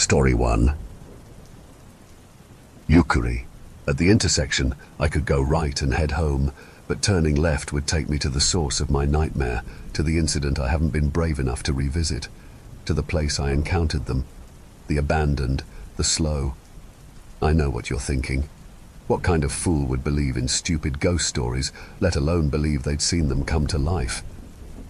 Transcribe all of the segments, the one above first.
Story 1. Yukuri. At the intersection, I could go right and head home, but turning left would take me to the source of my nightmare, to the incident I haven't been brave enough to revisit, to the place I encountered them, the abandoned, the slow. I know what you're thinking. What kind of fool would believe in stupid ghost stories, let alone believe they'd seen them come to life?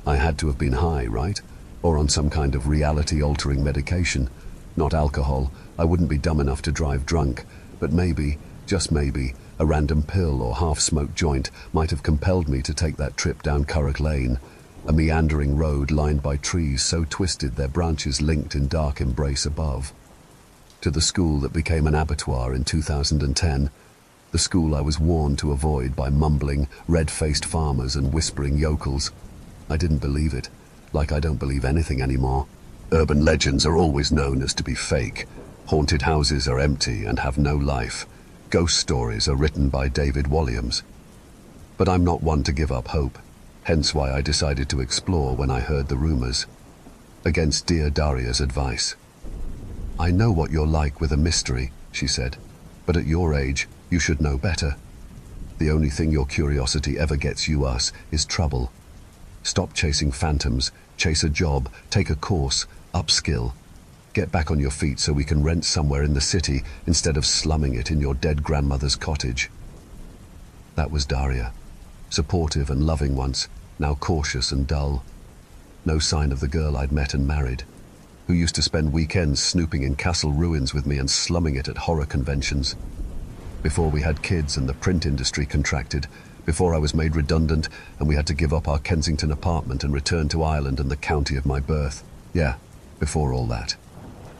I had to have been high, right? Or on some kind of reality-altering medication. Not alcohol. I wouldn't be dumb enough to drive drunk, but maybe, just maybe, a random pill or half-smoked joint might have compelled me to take that trip down Curragh Lane, a meandering road lined by trees so twisted their branches linked in dark embrace above. To the school that became an abattoir in 2010, the school I was warned to avoid by mumbling, red-faced farmers and whispering yokels. I didn't believe it, like I don't believe anything anymore. Urban legends are always known as to be fake. Haunted houses are empty and have no life. Ghost stories are written by David Walliams. But I'm not one to give up hope, hence why I decided to explore when I heard the rumors. Against dear Daria's advice. "I know what you're like with a mystery," she said, "but at your age, you should know better. The only thing your curiosity ever gets you us is trouble. Stop chasing phantoms, chase a job, take a course, upskill. Get back on your feet so we can rent somewhere in the city instead of slumming it in your dead grandmother's cottage." That was Daria. Supportive and loving once, now cautious and dull. No sign of the girl I'd met and married, who used to spend weekends snooping in castle ruins with me and slumming it at horror conventions. Before we had kids and the print industry contracted, before I was made redundant and we had to give up our Kensington apartment and return to Ireland and the county of my birth. Yeah, before all that.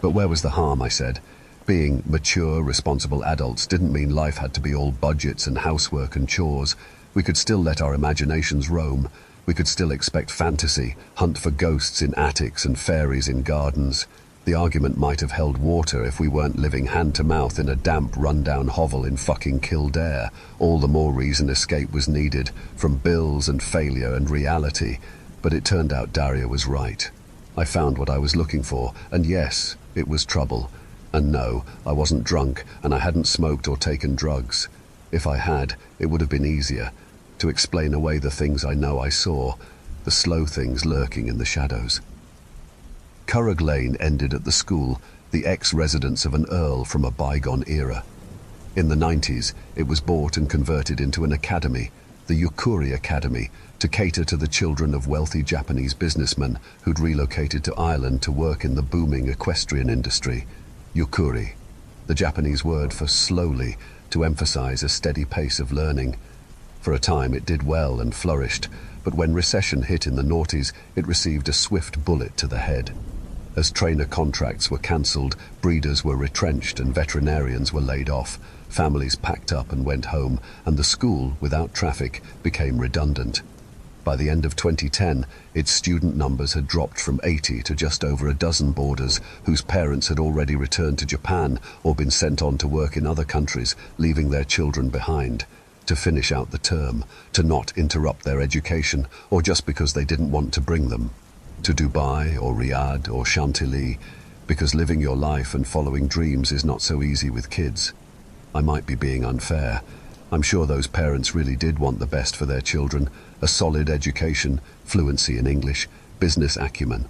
But where was the harm, I said. Being mature, responsible adults didn't mean life had to be all budgets and housework and chores. We could still let our imaginations roam. We could still expect fantasy, hunt for ghosts in attics and fairies in gardens. The argument might have held water if we weren't living hand-to-mouth in a damp, run-down hovel in fucking Kildare. All the more reason escape was needed, from bills and failure and reality. But it turned out Daria was right. I found what I was looking for, and yes, it was trouble. And no, I wasn't drunk, and I hadn't smoked or taken drugs. If I had, it would have been easier to explain away the things I know I saw, the slow things lurking in the shadows. Curragh Lane ended at the school, the ex-residence of an earl from a bygone era. In the 90s, it was bought and converted into an academy, the Yukuri Academy, to cater to the children of wealthy Japanese businessmen who'd relocated to Ireland to work in the booming equestrian industry. Yukuri, the Japanese word for slowly, to emphasize a steady pace of learning. For a time it did well and flourished, but when recession hit in the noughties, it received a swift bullet to the head. As trainer contracts were cancelled, breeders were retrenched and veterinarians were laid off, families packed up and went home, and the school, without traffic, became redundant. By the end of 2010, its student numbers had dropped from 80 to just over a dozen boarders whose parents had already returned to Japan or been sent on to work in other countries, leaving their children behind, to finish out the term, to not interrupt their education, or just because they didn't want to bring them. To Dubai or Riyadh or Chantilly, because living your life and following dreams is not so easy with kids. I might be being unfair. I'm sure those parents really did want the best for their children, a solid education, fluency in English, business acumen.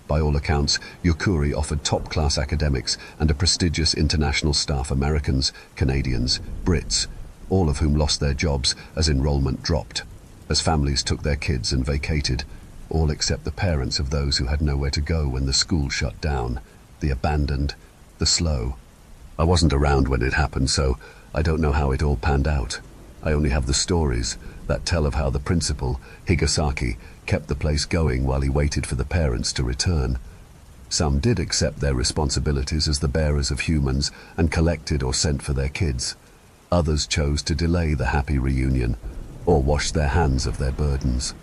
By all accounts, Yukuri offered top-class academics and a prestigious international staff, Americans, Canadians, Brits, all of whom lost their jobs as enrollment dropped, as families took their kids and vacated, all except the parents of those who had nowhere to go when the school shut down, the abandoned, the slow. I wasn't around when it happened, so I don't know how it all panned out. I only have the stories that tell of how the principal, Higasaki, kept the place going while he waited for the parents to return. Some did accept their responsibilities as the bearers of humans and collected or sent for their kids. Others chose to delay the happy reunion or wash their hands of their burdens.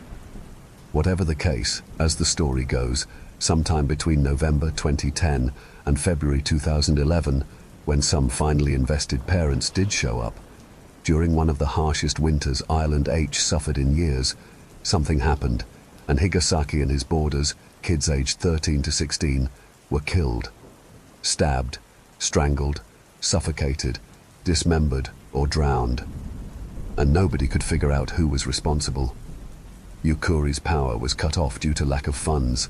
Whatever the case, as the story goes, sometime between November 2010 and February 2011, when some finally invested parents did show up, during one of the harshest winters Ireland H suffered in years, something happened, and Higasaki and his boarders, kids aged 13 to 16, were killed. stabbed, strangled, suffocated, dismembered, or drowned. And nobody could figure out who was responsible. Ukuri's power was cut off due to lack of funds.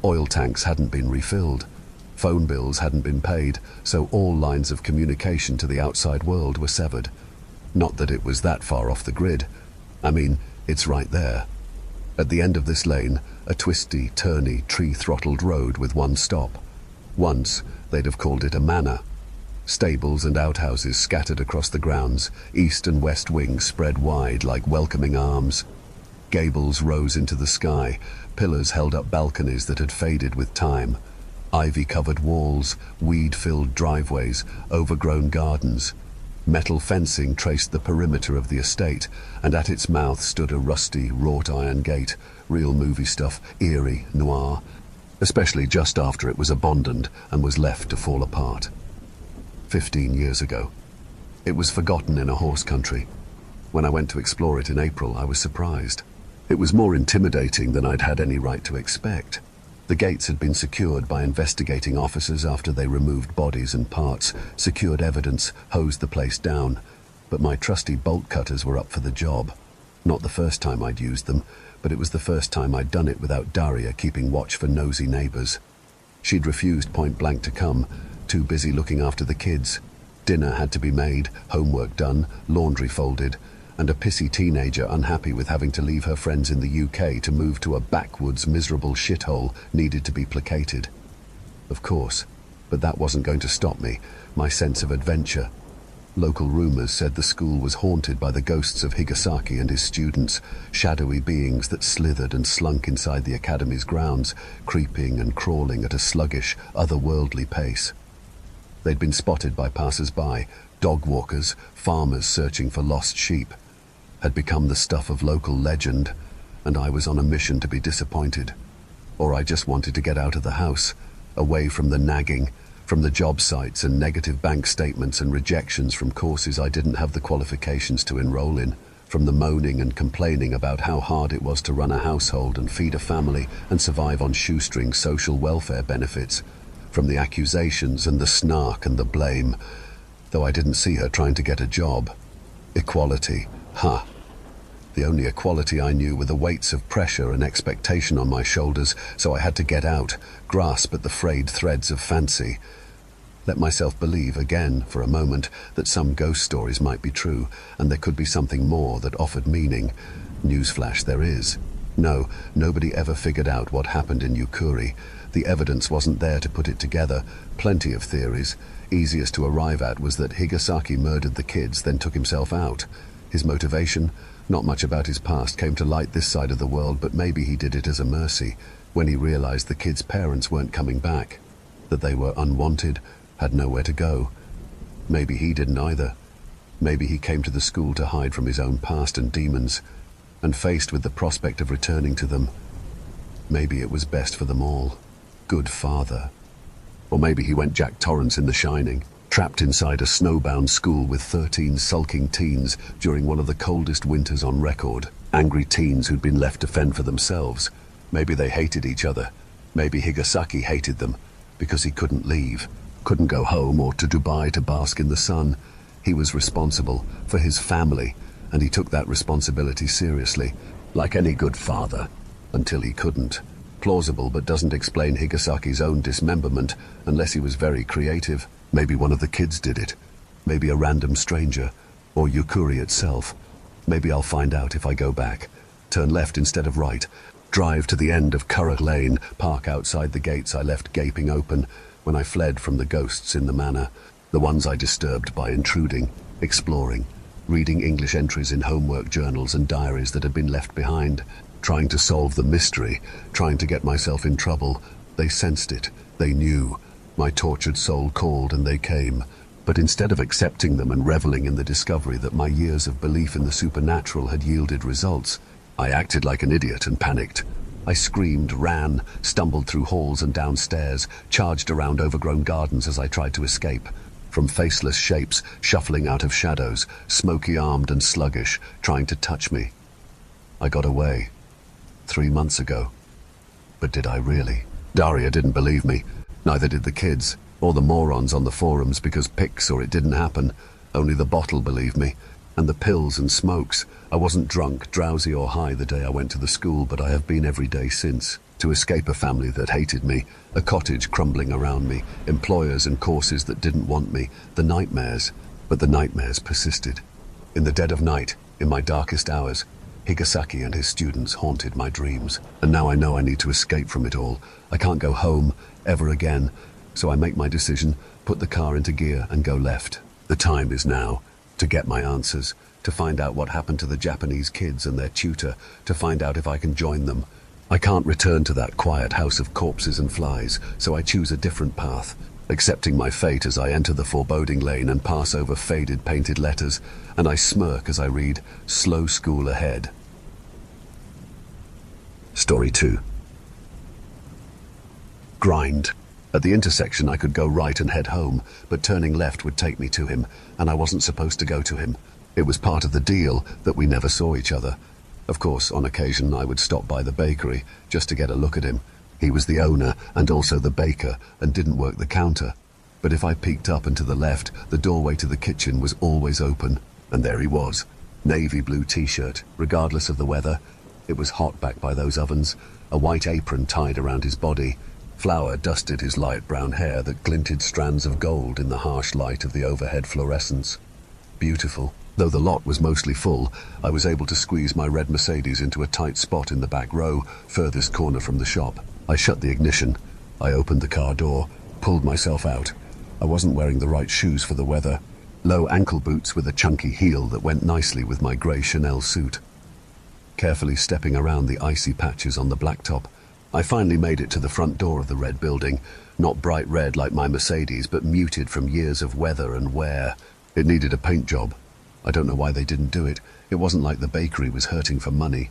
Oil tanks hadn't been refilled. Phone bills hadn't been paid, so all lines of communication to the outside world were severed. Not that it was that far off the grid. I mean, it's right there. At the end of this lane, a twisty, turny, tree-throttled road with one stop. Once, they'd have called it a manor. Stables and outhouses scattered across the grounds, east and west wings spread wide like welcoming arms. Gables rose into the sky, pillars held up balconies that had faded with time. Ivy-covered walls, weed-filled driveways, overgrown gardens. Metal fencing traced the perimeter of the estate, and at its mouth stood a rusty, wrought-iron gate, real movie stuff, eerie, noir, especially just after it was abandoned and was left to fall apart. 15 years ago. It was forgotten in a horse country. When I went to explore it in April, I was surprised. It was more intimidating than I'd had any right to expect. The gates had been secured by investigating officers after they removed bodies and parts, secured evidence, hosed the place down. But my trusty bolt cutters were up for the job. Not the first time I'd used them, but it was the first time I'd done it without Daria keeping watch for nosy neighbors. She'd refused point blank to come, too busy looking after the kids. Dinner had to be made, homework done, laundry folded, and a pissy teenager unhappy with having to leave her friends in the UK to move to a backwoods miserable shithole needed to be placated. Of course, but that wasn't going to stop me, my sense of adventure. Local rumors said the school was haunted by the ghosts of Higasaki and his students, shadowy beings that slithered and slunk inside the academy's grounds, creeping and crawling at a sluggish, otherworldly pace. They'd been spotted by passers-by, dog walkers, farmers searching for lost sheep. Had become the stuff of local legend, and I was on a mission to be disappointed. Or I just wanted to get out of the house, away from the nagging, from the job sites and negative bank statements and rejections from courses I didn't have the qualifications to enroll in, from the moaning and complaining about how hard it was to run a household and feed a family and survive on shoestring social welfare benefits, from the accusations and the snark and the blame, though I didn't see her trying to get a job. Equality, ha! The only equality I knew were the weights of pressure and expectation on my shoulders, so I had to get out, grasp at the frayed threads of fancy. Let myself believe again, for a moment, that some ghost stories might be true, and there could be something more that offered meaning. Newsflash, there is. No, nobody ever figured out what happened in Ukuri. The evidence wasn't there to put it together. Plenty of theories. Easiest to arrive at was that Higasaki murdered the kids, then took himself out. His motivation? Not much about his past came to light this side of the world, but maybe he did it as a mercy, when he realized the kids' parents weren't coming back, that they were unwanted, had nowhere to go. Maybe he didn't either. Maybe he came to the school to hide from his own past and demons, and faced with the prospect of returning to them. Maybe it was best for them all. Good father. Or maybe he went Jack Torrance in The Shining, trapped inside a snowbound school with 13 sulking teens during one of the coldest winters on record. Angry teens who'd been left to fend for themselves. Maybe they hated each other. Maybe Higasaki hated them because he couldn't leave, couldn't go home or to Dubai to bask in the sun. He was responsible for his family, and he took that responsibility seriously, like any good father, until he couldn't. Plausible, but doesn't explain Higasaki's own dismemberment unless he was very creative. Maybe one of the kids did it. Maybe a random stranger, or Ukuri itself. Maybe I'll find out if I go back. Turn left instead of right. Drive to the end of Curragh Lane, park outside the gates I left gaping open when I fled from the ghosts in the manor, the ones I disturbed by intruding, exploring, reading English entries in homework journals and diaries that had been left behind, trying to solve the mystery, trying to get myself in trouble. They sensed it. They knew. My tortured soul called and they came. But instead of accepting them and reveling in the discovery that my years of belief in the supernatural had yielded results, I acted like an idiot and panicked. I screamed, ran, stumbled through halls and downstairs, charged around overgrown gardens as I tried to escape. From faceless shapes, shuffling out of shadows, smoky-armed and sluggish, trying to touch me. I got away. 3 months ago. But did I really? Daria didn't believe me. Neither did the kids, or the morons on the forums because pics or it didn't happen. Only the bottle believed me. And the pills and smokes. I wasn't drunk, drowsy or high the day I went to the school, but I have been every day since. To escape a family that hated me, a cottage crumbling around me, employers and courses that didn't want me, the nightmares. But the nightmares persisted. In the dead of night, in my darkest hours, Higasaki and his students haunted my dreams. And now I know I need to escape from it all. I can't go home, ever again. So I make my decision, put the car into gear and go left. The time is now. To get my answers, to find out what happened to the Japanese kids and their tutor, to find out if I can join them. I can't return to that quiet house of corpses and flies, so I choose a different path, accepting my fate as I enter the foreboding lane and pass over faded painted letters, and I smirk as I read, "Slow school ahead." Story 2. Grind. At the intersection I could go right and head home, but turning left would take me to him, and I wasn't supposed to go to him. It was part of the deal that we never saw each other. Of course, on occasion I would stop by the bakery just to get a look at him. He was the owner and also the baker and didn't work the counter. But if I peeked up and to the left, the doorway to the kitchen was always open. And there he was, navy blue t-shirt, regardless of the weather. It was hot back by those ovens, a white apron tied around his body. Flour dusted his light brown hair that glinted strands of gold in the harsh light of the overhead fluorescence. Beautiful. Though the lot was mostly full, I was able to squeeze my red Mercedes into a tight spot in the back row, furthest corner from the shop. I shut the ignition. I opened the car door, pulled myself out. I wasn't wearing the right shoes for the weather. Low ankle boots with a chunky heel that went nicely with my grey Chanel suit. Carefully stepping around the icy patches on the blacktop, I finally made it to the front door of the red building, not bright red like my Mercedes, but muted from years of weather and wear. It needed a paint job. I don't know why they didn't do it. It wasn't like the bakery was hurting for money.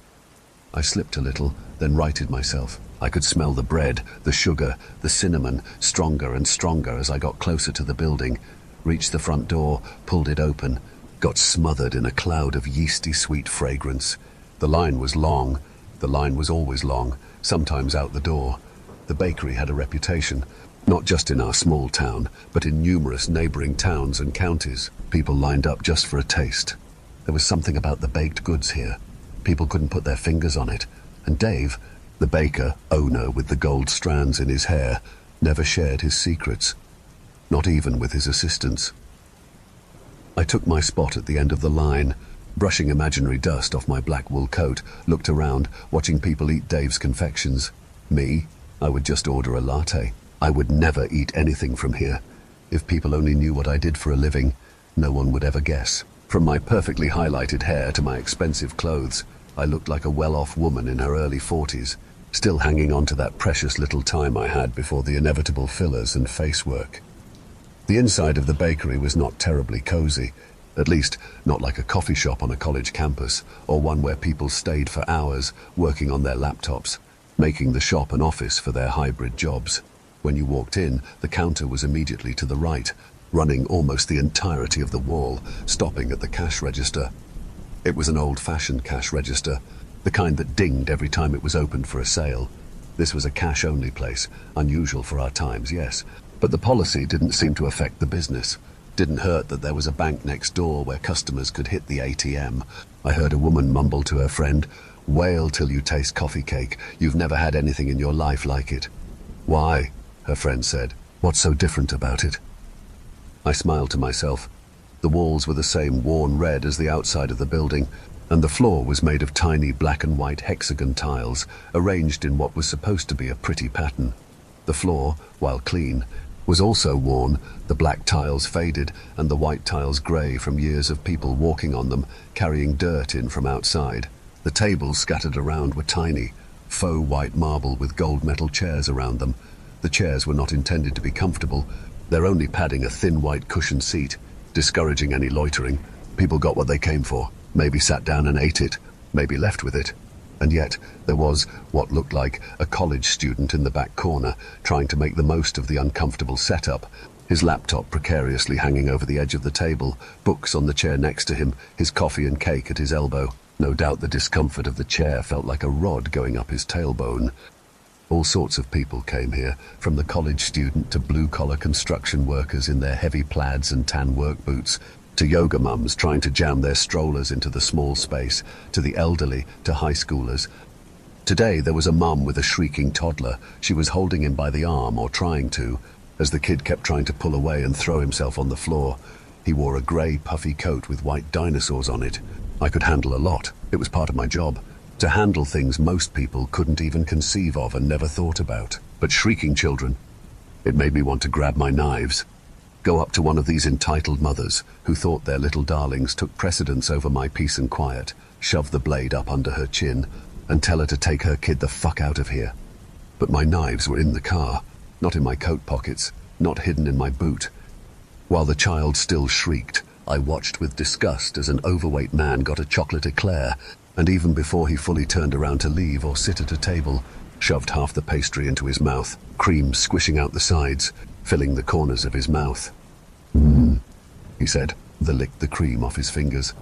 I slipped a little, then righted myself. I could smell the bread, the sugar, the cinnamon, stronger and stronger as I got closer to the building. Reached the front door, pulled it open, got smothered in a cloud of yeasty sweet fragrance. The line was long. The line was always long, sometimes out the door. The bakery had a reputation, not just in our small town, but in numerous neighboring towns and counties. People lined up just for a taste. There was something about the baked goods here. People couldn't put their fingers on it. And Dave, the baker, owner with the gold strands in his hair, never shared his secrets, not even with his assistants. I took my spot at the end of the line, brushing imaginary dust off my black wool coat, looked around, watching people eat Dave's confections. Me, I would just order a latte. I would never eat anything from here. If people only knew what I did for a living, no one would ever guess. From my perfectly highlighted hair to my expensive clothes, I looked like a well-off woman in her early 40s, still hanging on to that precious little time I had before the inevitable fillers and face work. The inside of the bakery was not terribly cozy, at least not like a coffee shop on a college campus, or one where people stayed for hours working on their laptops, making the shop an office for their hybrid jobs. When you walked in, the counter was immediately to the right, running almost the entirety of the wall, stopping at the cash register. It was an old-fashioned cash register, the kind that dinged every time it was opened for a sale. This was a cash-only place, unusual for our times, yes, but the policy didn't seem to affect the business. Didn't hurt that there was a bank next door where customers could hit the ATM. I heard a woman mumble to her friend, "Wail till you taste coffee cake. You've never had anything in your life like it." "Why?" her friend said. "What's so different about it?" I smiled to myself. The walls were the same worn red as the outside of the building, and the floor was made of tiny black and white hexagon tiles, arranged in what was supposed to be a pretty pattern. The floor, while clean, was also worn, the black tiles faded and the white tiles grey from years of people walking on them, carrying dirt in from outside. The tables scattered around were tiny, faux white marble with gold metal chairs around them. The chairs were not intended to be comfortable, their only padding a thin white cushioned seat, discouraging any loitering. People got what they came for, maybe sat down and ate it, maybe left with it. And yet there was what looked like a college student in the back corner, trying to make the most of the uncomfortable setup, his laptop precariously hanging over the edge of the table, books on the chair next to him, his coffee and cake at his elbow. No doubt the discomfort of the chair felt like a rod going up his tailbone. All sorts of people came here, from the college student to blue-collar construction workers in their heavy plaids and tan work boots, to yoga mums trying to jam their strollers into the small space, to the elderly, to high schoolers. Today there was a mum with a shrieking toddler. She was holding him by the arm, or trying to, as the kid kept trying to pull away and throw himself on the floor. He wore a grey, puffy coat with white dinosaurs on it. I could handle a lot. It was part of my job. To handle things most people couldn't even conceive of and never thought about. But shrieking children, it made me want to grab my knives, go up to one of these entitled mothers who thought their little darlings took precedence over my peace and quiet, shove the blade up under her chin, and tell her to take her kid the fuck out of here. But my knives were in the car, not in my coat pockets, not hidden in my boot. While the child still shrieked, I watched with disgust as an overweight man got a chocolate eclair, and even before he fully turned around to leave or sit at a table, shoved half the pastry into his mouth, cream squishing out the sides, filling the corners of his mouth. He said, licked the cream off his fingers.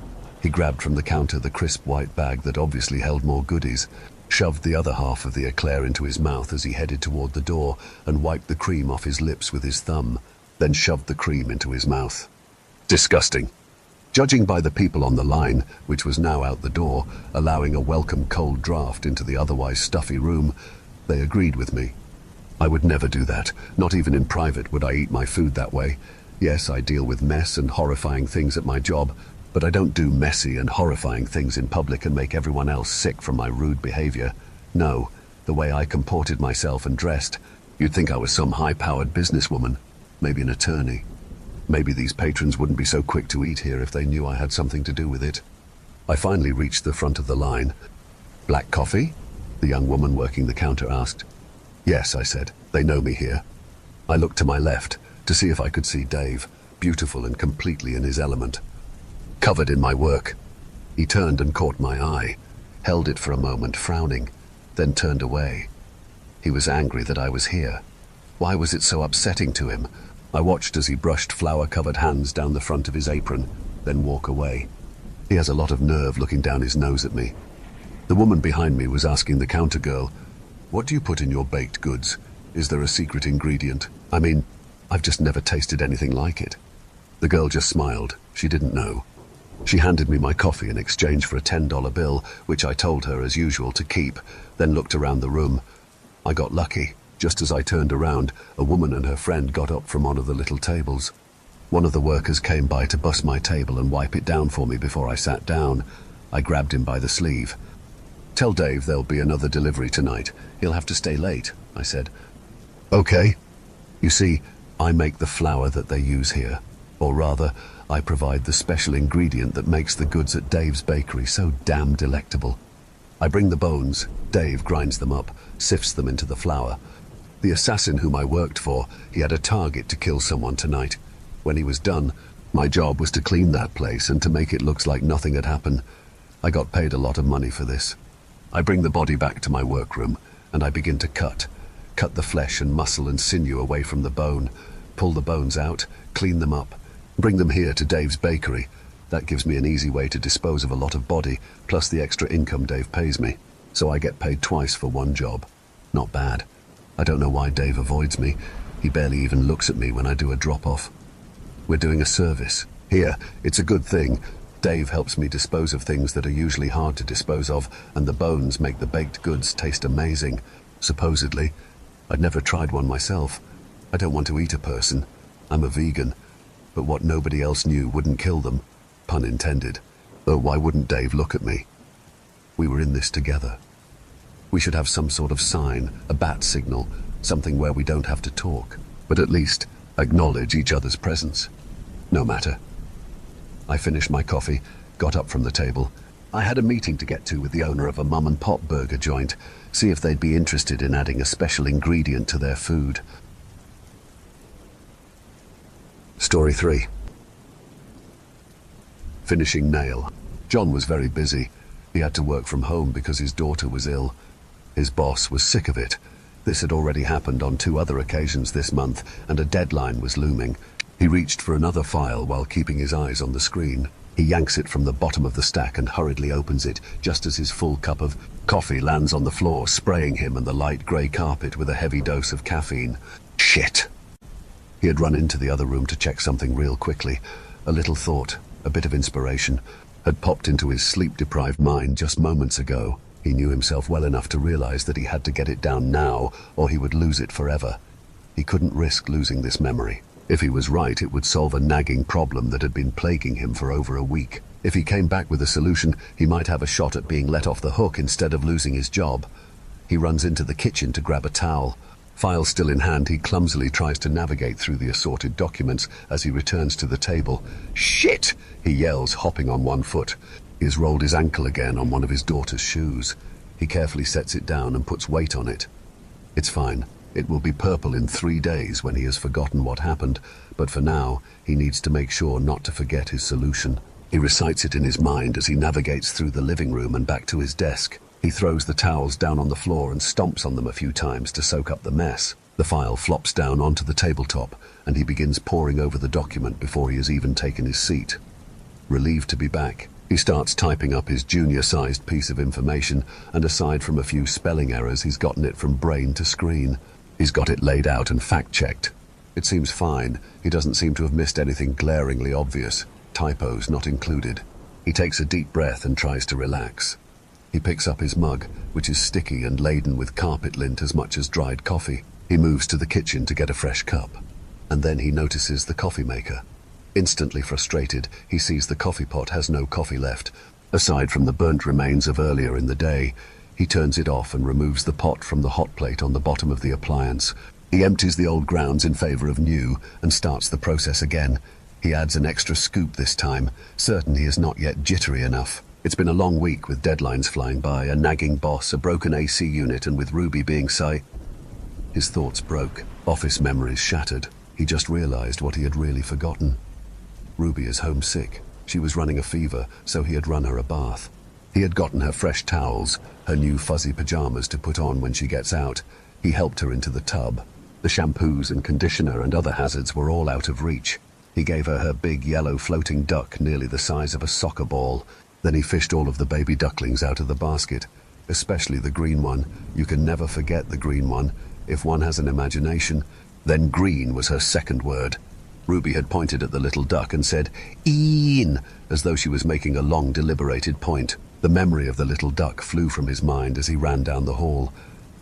He grabbed from the counter the crisp white bag that obviously held more goodies, shoved the other half of the eclair into his mouth as he headed toward the door, and wiped the cream off his lips with his thumb, then shoved the cream into his mouth. Disgusting. Judging by the people on the line, which was now out the door, allowing a welcome cold draft into the otherwise stuffy room, they agreed with me. I would never do that. Not even in private would I eat my food that way. Yes, I deal with mess and horrifying things at my job, but I don't do messy and horrifying things in public and make everyone else sick from my rude behavior. No, the way I comported myself and dressed, you'd think I was some high-powered businesswoman, maybe an attorney. Maybe these patrons wouldn't be so quick to eat here if they knew I had something to do with it. I finally reached the front of the line. "Black coffee?" the young woman working the counter asked. "Yes," I said. "They know me here." I looked to my left to see if I could see Dave, beautiful and completely in his element, covered in my work. He turned and caught my eye, held it for a moment, frowning, then turned away. He was angry that I was here. Why was it so upsetting to him? I watched as he brushed flour-covered hands down the front of his apron, then walk away. He has a lot of nerve looking down his nose at me. The woman behind me was asking the counter girl, "What do you put in your baked goods? Is there a secret ingredient? I mean, I've just never tasted anything like it." The girl just smiled. She didn't know. She handed me my coffee in exchange for a $10 bill, which I told her, as usual, to keep, then looked around the room. I got lucky. Just as I turned around, a woman and her friend got up from one of the little tables. One of the workers came by to bus my table and wipe it down for me before I sat down. I grabbed him by the sleeve. "Tell Dave there'll be another delivery tonight. He'll have to stay late," I said. "Okay." You see, I make the flour that they use here. Or rather, I provide the special ingredient that makes the goods at Dave's bakery so damn delectable. I bring the bones, Dave grinds them up, sifts them into the flour. The assassin whom I worked for, he had a target to kill someone tonight. When he was done, my job was to clean that place and to make it look like nothing had happened. I got paid a lot of money for this. I bring the body back to my workroom, and I begin to cut the flesh and muscle and sinew away from the bone, pull the bones out, clean them up, bring them here to Dave's bakery. That gives me an easy way to dispose of a lot of body, plus the extra income Dave pays me. So I get paid twice for one job. Not bad. I don't know why Dave avoids me. He barely even looks at me when I do a drop-off. We're doing a service. Here, it's a good thing. Dave helps me dispose of things that are usually hard to dispose of, and the bones make the baked goods taste amazing. Supposedly. I'd never tried one myself. I don't want to eat a person. I'm a vegan. But what nobody else knew wouldn't kill them. Pun intended. Though why wouldn't Dave look at me? We were in this together. We should have some sort of sign, a bat signal, something where we don't have to talk, but at least acknowledge each other's presence. No matter. I finished my coffee, got up from the table. I had a meeting to get to with the owner of a mum-and-pop burger joint, see if they'd be interested in adding a special ingredient to their food. Story 3. Finishing nail. John was very busy. He had to work from home because his daughter was ill. His boss was sick of it. This had already happened on 2 other occasions this month, and a deadline was looming. He reached for another file while keeping his eyes on the screen. He yanks it from the bottom of the stack and hurriedly opens it, just as his full cup of coffee lands on the floor, spraying him and the light grey carpet with a heavy dose of caffeine. Shit! He had run into the other room to check something real quickly. A little thought, a bit of inspiration, had popped into his sleep-deprived mind just moments ago. He knew himself well enough to realize that he had to get it down now, or he would lose it forever. He couldn't risk losing this memory. If he was right, it would solve a nagging problem that had been plaguing him for over a week. If he came back with a solution, he might have a shot at being let off the hook instead of losing his job. He runs into the kitchen to grab a towel. File still in hand, he clumsily tries to navigate through the assorted documents as he returns to the table. Shit! He yells, hopping on one foot. He has rolled his ankle again on one of his daughter's shoes. He carefully sets it down and puts weight on it. It's fine. It will be purple in 3 days when he has forgotten what happened, but for now, he needs to make sure not to forget his solution. He recites it in his mind as he navigates through the living room and back to his desk. He throws the towels down on the floor and stomps on them a few times to soak up the mess. The file flops down onto the tabletop, and he begins poring over the document before he has even taken his seat. Relieved to be back, he starts typing up his junior-sized piece of information, and aside from a few spelling errors, he's gotten it from brain to screen. He's got it laid out and fact-checked. It seems fine. He doesn't seem to have missed anything glaringly obvious, typos not included. He takes a deep breath and tries to relax. He picks up his mug, which is sticky and laden with carpet lint as much as dried coffee. He moves to the kitchen to get a fresh cup. And then he notices the coffee maker. Instantly frustrated, he sees the coffee pot has no coffee left. Aside from the burnt remains of earlier in the day, he turns it off and removes the pot from the hot plate on the bottom of the appliance. He empties the old grounds in favor of new and starts the process again. He adds an extra scoop this time, certain he is not yet jittery enough. It's been a long week with deadlines flying by, a nagging boss, a broken AC unit, and with Ruby being His thoughts broke. Office memories shattered. He just realized what he had really forgotten. Ruby is homesick. She was running a fever, so he had run her a bath. He had gotten her fresh towels, her new fuzzy pajamas to put on when she gets out. He helped her into the tub. The shampoos and conditioner and other hazards were all out of reach. He gave her her big yellow floating duck nearly the size of a soccer ball. Then he fished all of the baby ducklings out of the basket, especially the green one. You can never forget the green one. If one has an imagination, then green was her second word. Ruby had pointed at the little duck and said, "Een," as though she was making a long deliberated point. The memory of the little duck flew from his mind as he ran down the hall.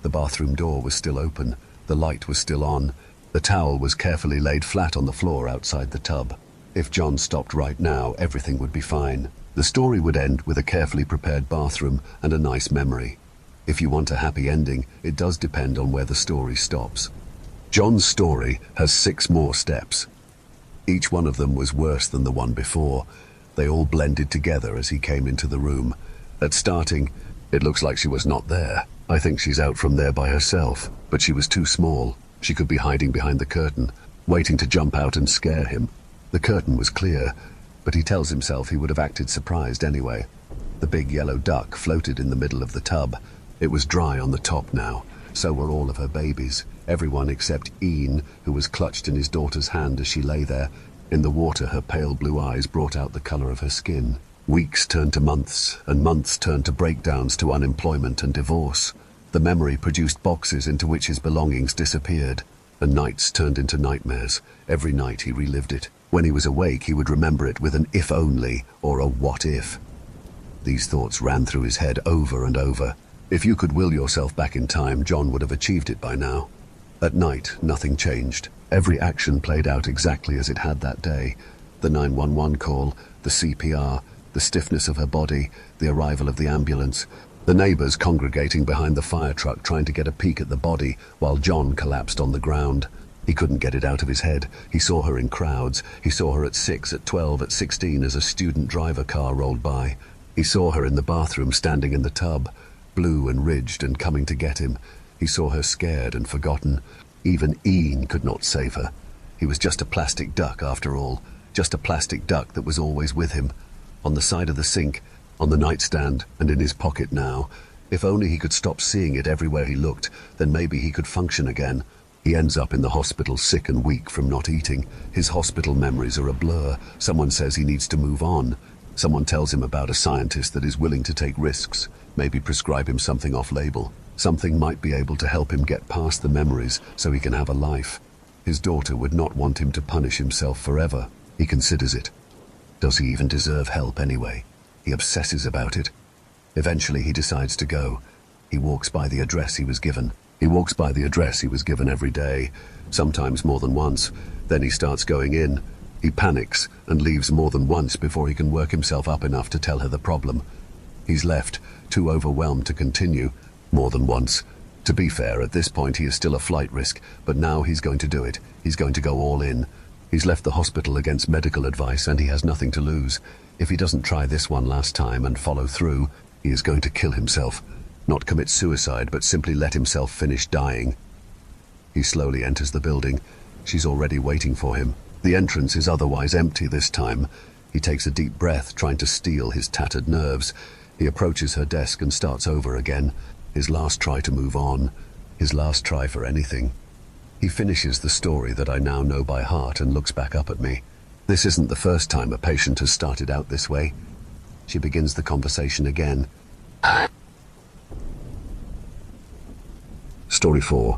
The bathroom door was still open. The light was still on. The towel was carefully laid flat on the floor outside the tub. If John stopped right now, everything would be fine. The story would end with a carefully prepared bathroom and a nice memory. If you want a happy ending, it does depend on where the story stops. John's story has 6 more steps. Each one of them was worse than the one before. They all blended together as he came into the room. At starting, it looks like she was not there. I think she's out from there by herself, but she was too small. She could be hiding behind the curtain, waiting to jump out and scare him. The curtain was clear, but he tells himself he would have acted surprised anyway. The big yellow duck floated in the middle of the tub. It was dry on the top now. So were all of her babies, everyone except Ian, who was clutched in his daughter's hand as she lay there. In the water, her pale blue eyes brought out the color of her skin. Weeks turned to months, and months turned to breakdowns, to unemployment and divorce. The memory produced boxes into which his belongings disappeared, and nights turned into nightmares. Every night he relived it. When he was awake, he would remember it with an if only or a what if. These thoughts ran through his head over and over. If you could will yourself back in time, John would have achieved it by now. At night, nothing changed. Every action played out exactly as it had that day. The 911 call, the CPR, the stiffness of her body, the arrival of the ambulance, the neighbors congregating behind the fire truck trying to get a peek at the body while John collapsed on the ground. He couldn't get it out of his head. He saw her in crowds. He saw her at 6, at 12, at 16 as a student driver car rolled by. He saw her in the bathroom standing in the tub, blue and ridged and coming to get him. He saw her scared and forgotten. Even Ian could not save her. He was just a plastic duck after all, just a plastic duck that was always with him, on the side of the sink, on the nightstand, and in his pocket now. If only he could stop seeing it everywhere he looked, then maybe he could function again. He ends up in the hospital sick and weak from not eating. His hospital memories are a blur. Someone says he needs to move on. Someone tells him about a scientist that is willing to take risks, maybe prescribe him something off-label. Something might be able to help him get past the memories so he can have a life. His daughter would not want him to punish himself forever. He considers it. Does he even deserve help anyway? He obsesses about it. Eventually he decides to go. He walks by the address he was given. He walks by the address he was given every day, sometimes more than once. Then he starts going in. He panics and leaves more than once before he can work himself up enough to tell her the problem. He's left, too overwhelmed to continue, more than once. To be fair, at this point he is still a flight risk, but now he's going to do it. He's going to go all in. He's left the hospital against medical advice and he has nothing to lose. If he doesn't try this one last time and follow through, he is going to kill himself. Not commit suicide, but simply let himself finish dying. He slowly enters the building. She's already waiting for him. The entrance is otherwise empty this time. He takes a deep breath, trying to steel his tattered nerves. He approaches her desk and starts over again. His last try to move on. His last try for anything. He finishes the story that I now know by heart and looks back up at me. This isn't the first time a patient has started out this way. She begins the conversation again. Story 4.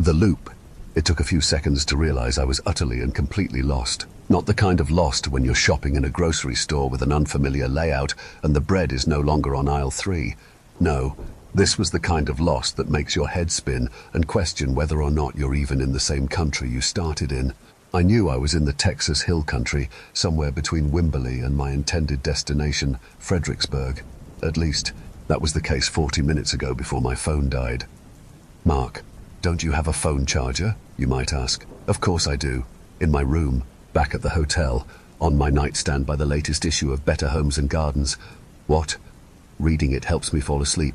The loop. It took a few seconds to realize I was utterly and completely lost. Not the kind of lost when you're shopping in a grocery store with an unfamiliar layout and the bread is no longer on aisle 3. No, this was the kind of lost that makes your head spin and question whether or not you're even in the same country you started in. I knew I was in the Texas Hill Country, somewhere between Wimberley and my intended destination, Fredericksburg. At least, that was the case 40 minutes ago before my phone died. Mark, don't you have a phone charger? You might ask. Of course I do. In my room, back at the hotel, on my nightstand by the latest issue of Better Homes and Gardens. What? Reading it helps me fall asleep.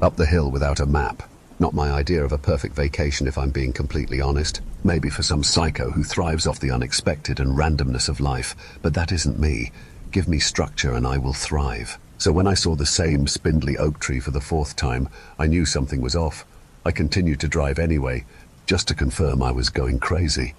Up the hill without a map. Not my idea of a perfect vacation if I'm being completely honest. Maybe for some psycho who thrives off the unexpected and randomness of life, but that isn't me. Give me structure and I will thrive. So when I saw the same spindly oak tree for the 4th time, I knew something was off. I continued to drive anyway, just to confirm I was going crazy.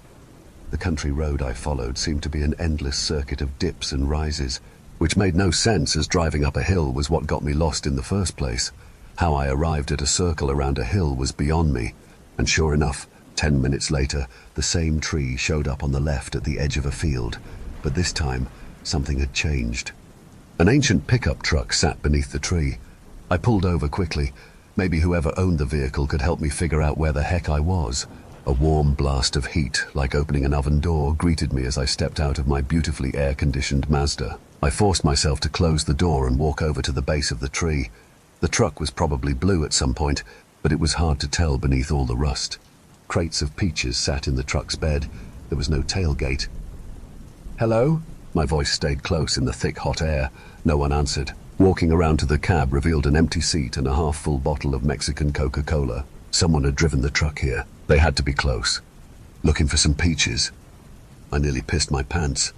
The country road I followed seemed to be an endless circuit of dips and rises, which made no sense as driving up a hill was what got me lost in the first place. How I arrived at a circle around a hill was beyond me, and sure enough, 10 minutes later, the same tree showed up on the left at the edge of a field, but this time, something had changed. An ancient pickup truck sat beneath the tree. I pulled over quickly. Maybe whoever owned the vehicle could help me figure out where the heck I was. A warm blast of heat, like opening an oven door, greeted me as I stepped out of my beautifully air-conditioned Mazda. I forced myself to close the door and walk over to the base of the tree. The truck was probably blue at some point, but it was hard to tell beneath all the rust. Crates of peaches sat in the truck's bed. There was no tailgate. Hello? My voice stayed close in the thick, hot air. No one answered. Walking around to the cab revealed an empty seat and a half-full bottle of Mexican Coca-Cola. Someone had driven the truck here. They had to be close. Looking for some peaches. I nearly pissed my pants.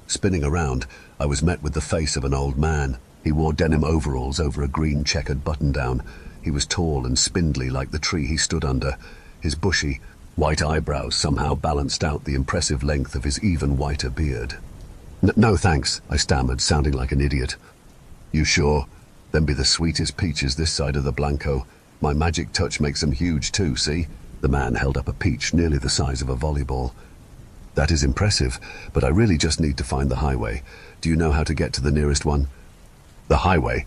Spinning around, I was met with the face of an old man. He wore denim overalls over a green checkered button-down. He was tall and spindly like the tree he stood under. His bushy, white eyebrows somehow balanced out the impressive length of his even whiter beard. No thanks, I stammered, sounding like an idiot. You sure? Then be the sweetest peaches this side of the Blanco. My magic touch makes them huge too, see? The man held up a peach nearly the size of a volleyball. That is impressive, but I really just need to find the highway. Do you know how to get to the nearest one? The highway?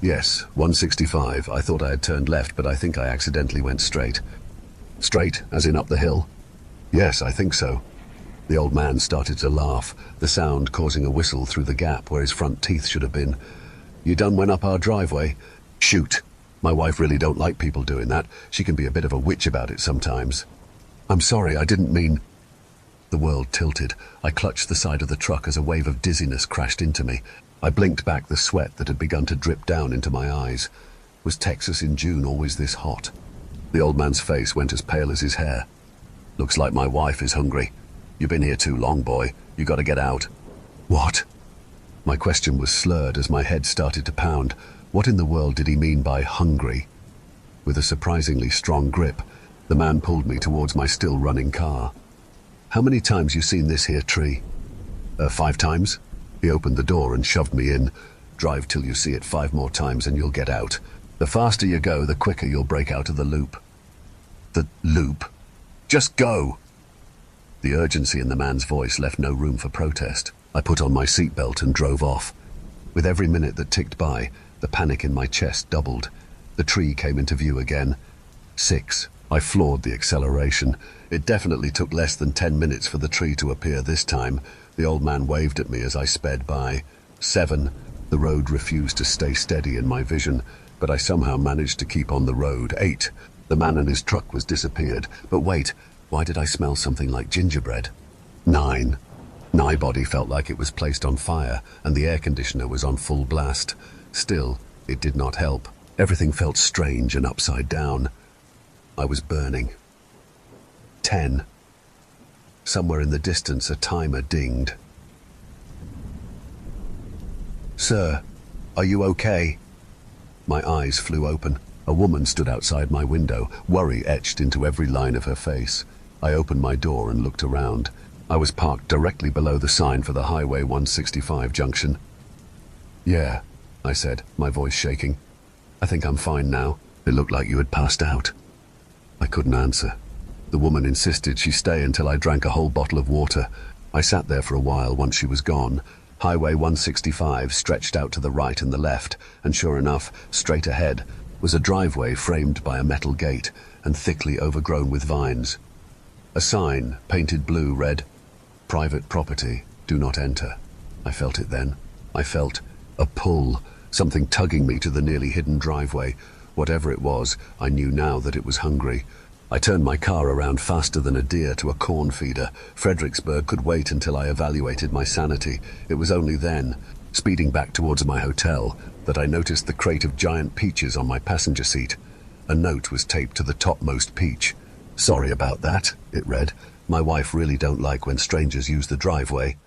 Yes, 165. I thought I had turned left, but I think I accidentally went straight. Straight, as in up the hill? Yes, I think so. The old man started to laugh, the sound causing a whistle through the gap where his front teeth should have been. You done went up our driveway? Shoot. My wife really don't like people doing that. She can be a bit of a witch about it sometimes. I'm sorry, I didn't mean... The world tilted. I clutched the side of the truck as a wave of dizziness crashed into me. I blinked back the sweat that had begun to drip down into my eyes. Was Texas in June always this hot? The old man's face went as pale as his hair. Looks like my wife is hungry. You've been here too long, boy. You gotta get out. What? My question was slurred as my head started to pound. What in the world did he mean by hungry? With a surprisingly strong grip, the man pulled me towards my still running car. How many times you seen this here tree? 5 times? He opened the door and shoved me in. Drive till you see it 5 more times and you'll get out. The faster you go, the quicker you'll break out of the loop. The loop? Just go! The urgency in the man's voice left no room for protest. I put on my seatbelt and drove off. With every minute that ticked by, the panic in my chest doubled. The tree came into view again. 6. I floored the acceleration. It definitely took less than 10 minutes for the tree to appear this time. The old man waved at me as I sped by. 7. The road refused to stay steady in my vision, but I somehow managed to keep on the road. 8. The man and his truck was disappeared. But wait, why did I smell something like gingerbread? 9. My body felt like it was placed on fire, and the air conditioner was on full blast. Still, it did not help. Everything felt strange and upside down. I was burning. 10. Somewhere in the distance, a timer dinged. "Sir, are you okay?" My eyes flew open. A woman stood outside my window, worry etched into every line of her face. I opened my door and looked around. I was parked directly below the sign for the Highway 165 junction. "Yeah," I said, my voice shaking. "I think I'm fine now. It looked like you had passed out." I couldn't answer. The woman insisted she stay until I drank a whole bottle of water. I sat there for a while once she was gone. Highway 165 stretched out to the right and the left, and sure enough, straight ahead was a driveway framed by a metal gate and thickly overgrown with vines. A sign, painted blue, read, "Private property, do not enter." I felt it then. I felt a pull, something tugging me to the nearly hidden driveway. Whatever it was, I knew now that it was hungry. I turned my car around faster than a deer to a corn feeder. Fredericksburg could wait until I evaluated my sanity. It was only then, speeding back towards my hotel, that I noticed the crate of giant peaches on my passenger seat. A note was taped to the topmost peach. "Sorry about that," it read. "My wife really don't like when strangers use the driveway."